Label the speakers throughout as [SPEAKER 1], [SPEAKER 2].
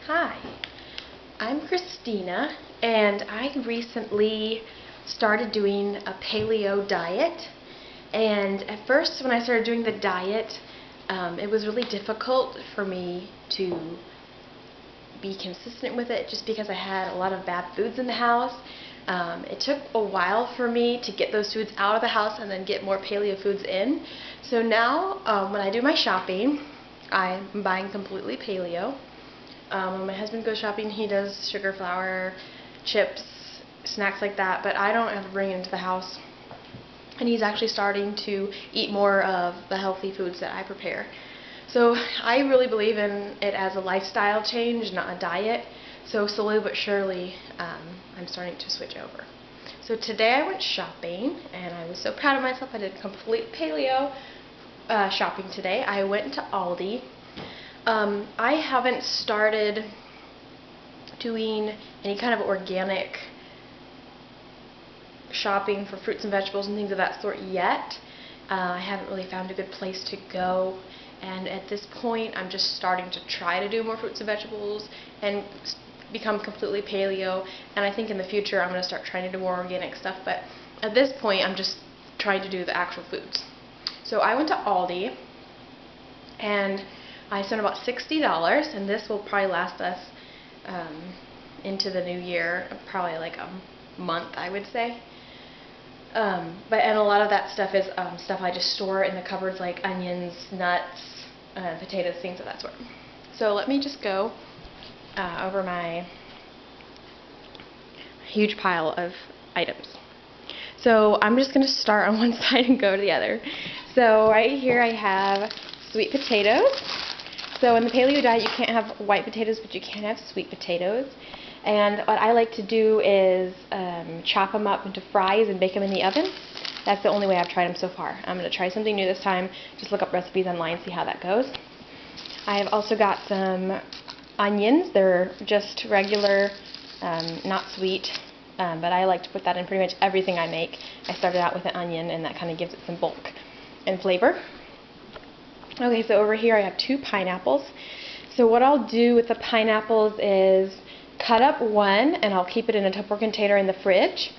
[SPEAKER 1] Hi, I'm Christina, and I recently started doing a paleo diet. And at first, when I started doing the diet, it was really difficult for me to be consistent with it just because I had a lot of bad foods in the house. It took a while for me to get those foods out of the house and then get more paleo foods in. So now, when I do my shopping, I'm buying completely paleo. When my husband goes shopping, he does sugar, flour, chips, snacks like that, but I don't ever bring it into the house. And he's actually starting to eat more of the healthy foods that I prepare. So I really believe in it as a lifestyle change, not a diet. So slowly but surely, I'm starting to switch over. So today I went shopping, and I was so proud of myself. I did complete paleo shopping today. I went to Aldi. I haven't started doing any kind of organic shopping for fruits and vegetables and things of that sort yet. I haven't really found a good place to go, and at this point I'm just starting to try to do more fruits and vegetables and become completely paleo, and I think in the future I'm going to start trying to do more organic stuff, but at this point I'm just trying to do the actual foods. So I went to Aldi, and I spent about $60, and this will probably last us into the new year, probably like a month, I would say. And a lot of that stuff is stuff I just store in the cupboards, like onions, nuts, potatoes, things of that sort. So let me just go over my huge pile of items. So I'm just going to start on one side and go to the other. So right here I have sweet potatoes. So in the paleo diet you can't have white potatoes, but you can have sweet potatoes. And what I like to do is chop them up into fries and bake them in the oven. That's the only way I've tried them so far. I'm going to try something new this time. Just look up recipes online, see how that goes. I have also got some onions. They're just regular, not sweet, but I like to put that in pretty much everything I make. I started out with an onion, and that kind of gives it some bulk and flavor. Okay, so over here I have 2 pineapples. So what I'll do with the pineapples is cut up one, and I'll keep it in a Tupperware container in the fridge.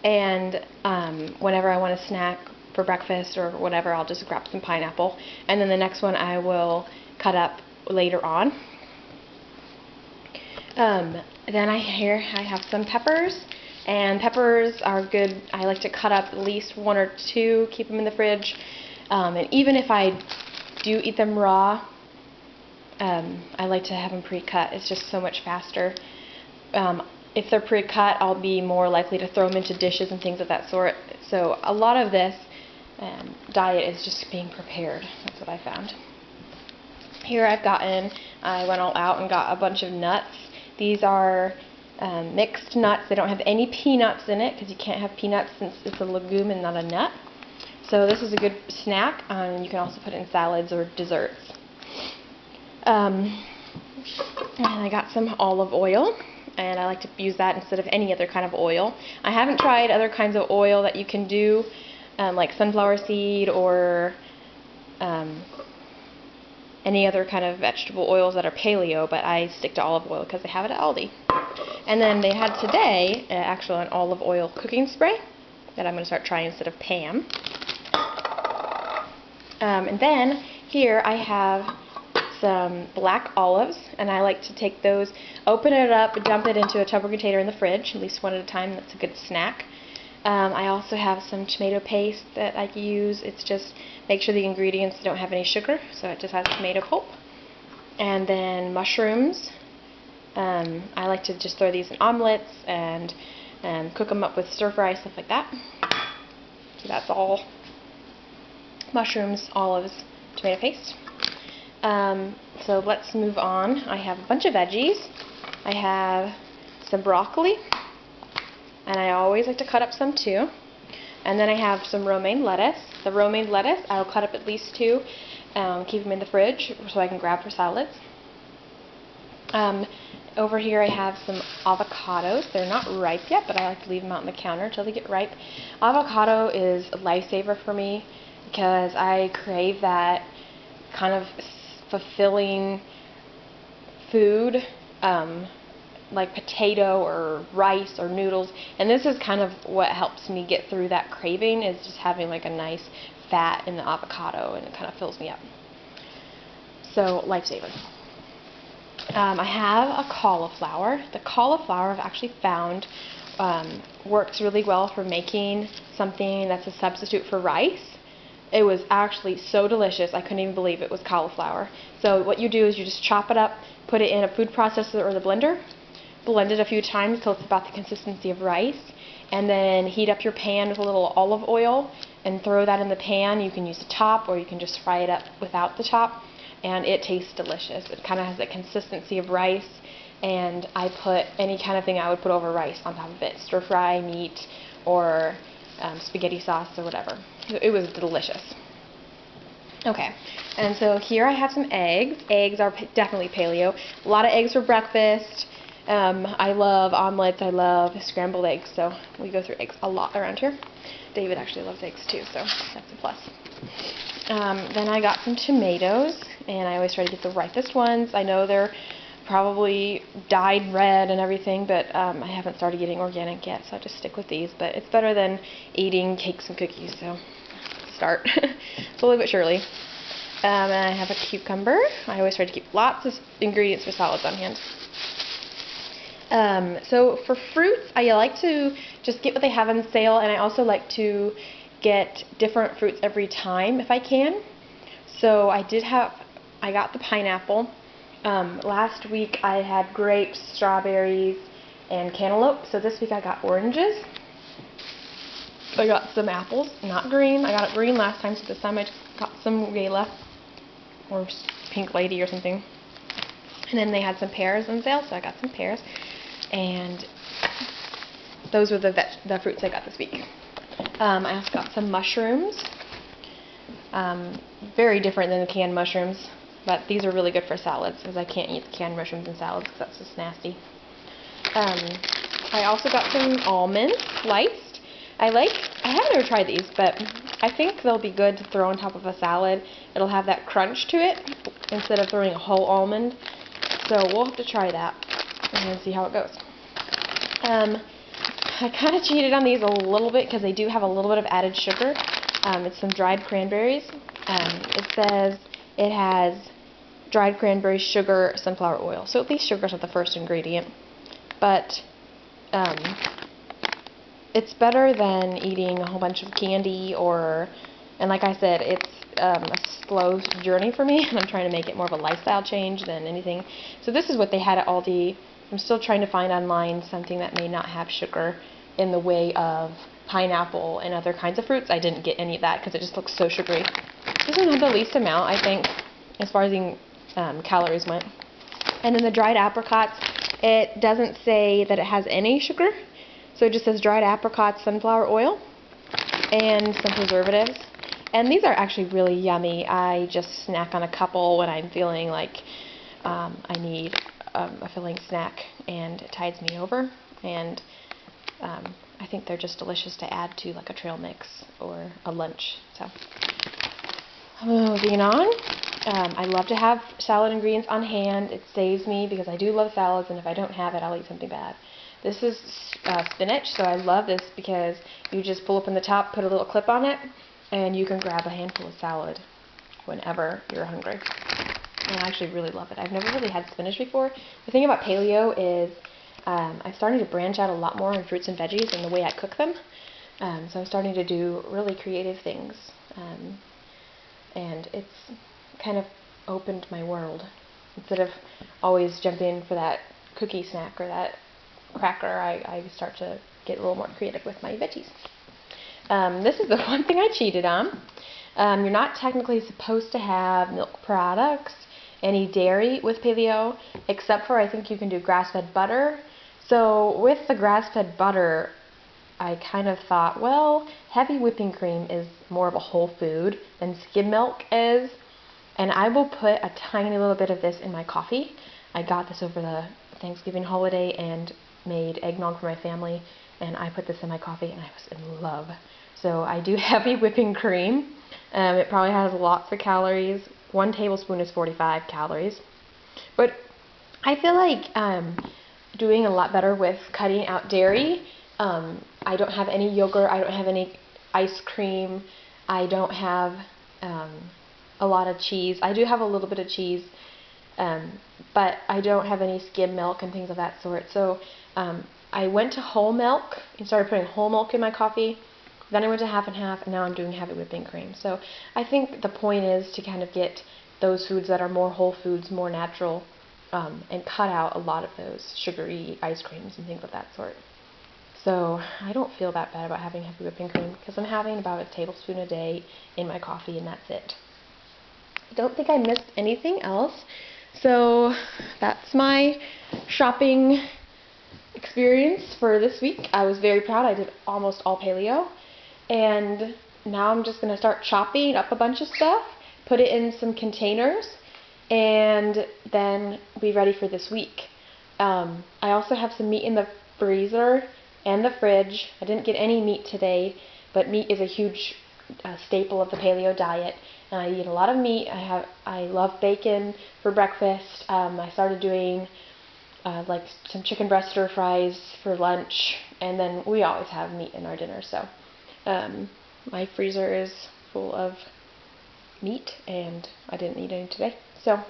[SPEAKER 1] And whenever I want a snack for breakfast or whatever, I'll just grab some pineapple. And then the next one I will cut up later on. Then I have some peppers. And peppers are good. I like to cut up at least 1 or 2, keep them in the fridge. And even if I do eat them raw, I like to have them pre-cut. It's just so much faster. If they're pre-cut, I'll be more likely to throw them into dishes and things of that sort. So a lot of this diet is just being prepared. That's what I found. Here I went all out and got a bunch of nuts. These are mixed nuts. They don't have any peanuts in it because you can't have peanuts since it's a legume and not a nut. So this is a good snack. You can also put it in salads or desserts. And I got some olive oil, and I like to use that instead of any other kind of oil. I haven't tried other kinds of oil that you can do, like sunflower seed or any other kind of vegetable oils that are paleo, but I stick to olive oil because they have it at Aldi. And then they had today actually an olive oil cooking spray that I'm going to start trying instead of Pam. And then here I have some black olives, and I like to take those, open it up, dump it into a Tupperware container in the fridge, at least one at a time. That's a good snack. I also have some tomato paste that I use. It's just make sure the ingredients don't have any sugar, so it just has tomato pulp. And then mushrooms. I like to just throw these in omelets and cook them up with stir fry, stuff like that. So that's all mushrooms, olives, tomato paste. So let's move on. I have a bunch of veggies. I have some broccoli, and I always like to cut up some too. And then I have some romaine lettuce. The romaine lettuce, I'll cut up at least 2, keep them in the fridge so I can grab for salads. Over here I have some avocados. They're not ripe yet, but I like to leave them out on the counter until they get ripe. Avocado is a lifesaver for me because I crave that kind of fulfilling food like potato or rice or noodles, and this is kind of what helps me get through that craving, is just having like a nice fat in the avocado, and it kind of fills me up. So, lifesaver. I have a cauliflower. The cauliflower I've actually found works really well for making something that's a substitute for rice. It was actually so delicious, I couldn't even believe it was cauliflower. So what you do is you just chop it up, put it in a food processor or the blender, blend it a few times until it's about the consistency of rice, and then heat up your pan with a little olive oil and throw that in the pan. You can use the top or you can just fry it up without the top, and it tastes delicious. It kind of has the consistency of rice, and I put any kind of thing I would put over rice on top of it, stir fry, meat, or spaghetti sauce or whatever. It was delicious. Okay, and so here I have some eggs. Eggs are definitely paleo. A lot of eggs for breakfast. I love omelets. I love scrambled eggs, so we go through eggs a lot around here. David actually loves eggs too, so that's a plus. Then I got some tomatoes, and I always try to get the ripest ones. I know they're probably dyed red and everything, but I haven't started getting organic yet, so I just stick with these. But it's better than eating cakes and cookies, so start slowly but surely. And I have a cucumber. I always try to keep lots of ingredients for salads on hand. So for fruits, I like to just get what they have on sale, and I also like to get different fruits every time if I can. So I got the pineapple. Last week I had grapes, strawberries, and cantaloupe. So this week I got oranges. I got some apples, not green. I got it green last time, so this time I just got some Gala or Pink Lady or something. And then they had some pears on sale, so I got some pears. And those were the fruits I got this week. I also got some mushrooms. Very different than the canned mushrooms, but these are really good for salads because I can't eat the canned mushrooms in salads because that's just nasty. I also got some almonds sliced. I haven't ever tried these, but I think they'll be good to throw on top of a salad. It'll have that crunch to it instead of throwing a whole almond. So we'll have to try that and see how it goes. I kind of cheated on these a little bit because they do have a little bit of added sugar. It's some dried cranberries. It says it has dried cranberries, sugar, sunflower oil. So at least sugar's not the first ingredient. But it's better than eating a whole bunch of candy and like I said, it's a slow journey for me, and I'm trying to make it more of a lifestyle change than anything. So this is what they had at Aldi. I'm still trying to find online something that may not have sugar in the way of pineapple and other kinds of fruits. I didn't get any of that because it just looks so sugary. This one had the least amount, I think, as far as the calories went. And then the dried apricots, it doesn't say that it has any sugar. So it just says dried apricots, sunflower oil, and some preservatives. And these are actually really yummy. I just snack on a couple when I'm feeling like I need a filling snack, and it tides me over. And I think they're just delicious to add to like a trail mix or a lunch. So moving on. I love to have salad ingredients on hand. It saves me because I do love salads, and if I don't have it, I'll eat something bad. This is spinach, so I love this because you just pull up in the top, put a little clip on it, and you can grab a handful of salad whenever you're hungry. And I actually really love it. I've never really had spinach before. The thing about paleo is I'm starting to branch out a lot more on fruits and veggies and the way I cook them. So I'm starting to do really creative things. And it's kind of opened my world. Instead of always jumping for that cookie snack or that cracker, I start to get a little more creative with my veggies. This is the one thing I cheated on. You're not technically supposed to have milk products, any dairy with paleo, except for I think you can do grass-fed butter. So with the grass-fed butter, I kind of thought, well, heavy whipping cream is more of a whole food than skim milk is, and I will put a tiny little bit of this in my coffee. I got this over the Thanksgiving holiday and made eggnog for my family, and I put this in my coffee, and I was in love. So I do heavy whipping cream. It probably has lots of calories. 1 tablespoon is 45 calories. But I feel like doing a lot better with cutting out dairy. I don't have any yogurt. I don't have any ice cream. I don't have a lot of cheese. I do have a little bit of cheese, but I don't have any skim milk and things of that sort. So I went to whole milk and started putting whole milk in my coffee. Then I went to half and half, and now I'm doing heavy whipping cream. So I think the point is to kind of get those foods that are more whole foods, more natural, and cut out a lot of those sugary ice creams and things of that sort. So I don't feel that bad about having heavy whipping cream because I'm having about a tablespoon a day in my coffee, and that's it. I don't think I missed anything else. So that's my shopping experience for this week. I was very proud. I did almost all paleo. And now I'm just going to start chopping up a bunch of stuff, put it in some containers, and then be ready for this week. I also have some meat in the freezer and the fridge. I didn't get any meat today, but meat is a huge staple of the paleo diet, and I eat a lot of meat. I love bacon for breakfast. I started doing like some chicken breast stir fries for lunch, and then we always have meat in our dinner. So my freezer is full of meat, and I didn't eat any today. So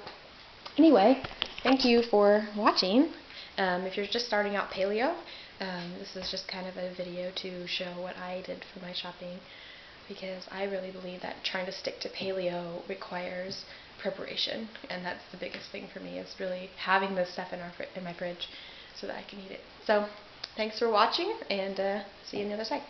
[SPEAKER 1] anyway, thank you for watching. If you're just starting out paleo, this is just kind of a video to show what I did for my shopping, because I really believe that trying to stick to paleo requires preparation, and that's the biggest thing for me, is really having this stuff in my fridge so that I can eat it. So thanks for watching, and see you on the other side.